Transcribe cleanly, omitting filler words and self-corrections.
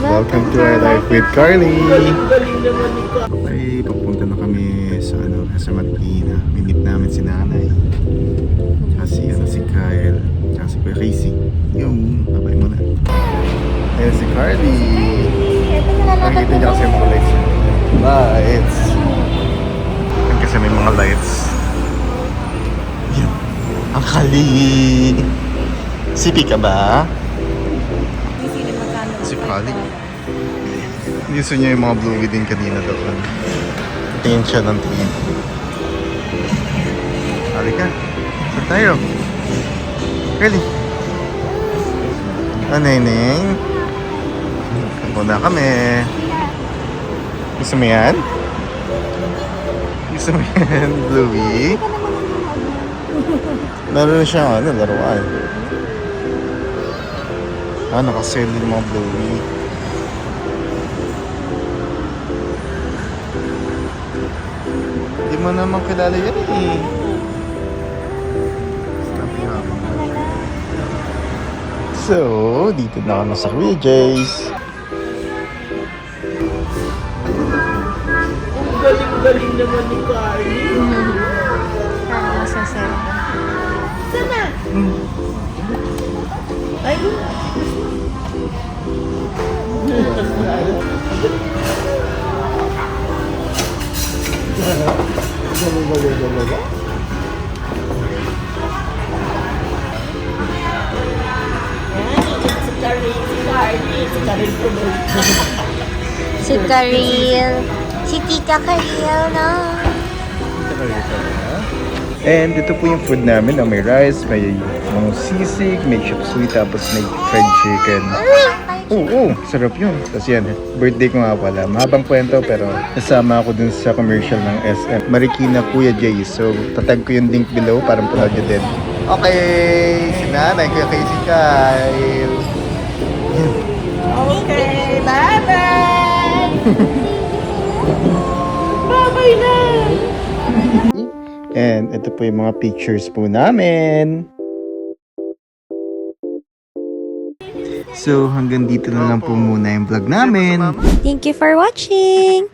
Welcome to our life with Carly. Okay, papunta na kami sa sa Marikina. Minip namin si nanay. Kasi si Kyle. Tsaka si Kuya Casey. Yung babay mo na. Ayan si Carly. Nakikita niya kasi yung mga lights. Lights. Yan kasi may mga lights. Yan. Ang Kali. Sipi ka ba? Si Kali. Gusto niya yung mga bluey din kanina doon. Tingin siya ng tingin. Halika. Saan tayo? Kali. Neneng. Muna kami. Gusto mo yan? Gusto mo yan, Bluey? Meron siya laruan. Nakasale din mga Bluey. Hindi mo naman kilala yan eh. So, dito na kami sa Kuya Jay's. Ang galing-galing naman ni Carly. Parang masasarap. Sana! Ay! Si Karil. Si Tita Karil, no? And ito po yung food namin. May rice, may mga sisig, may chop suey, tapos may fried chicken. Oo, sarap yun. Tapos yan, birthday ko nga pala. Mahabang kwento pero nasama ako dun sa commercial ng SM. Marikina Kuya Jay. So, tatag ko yung link below para mapanood nyo din. Okay, si nanay, Kuya Casey Kyle. Okay, bye-bye! Bye-bye na! And ito po yung mga pictures po namin. So hanggang dito na lang po muna yung vlog namin. Thank you for watching!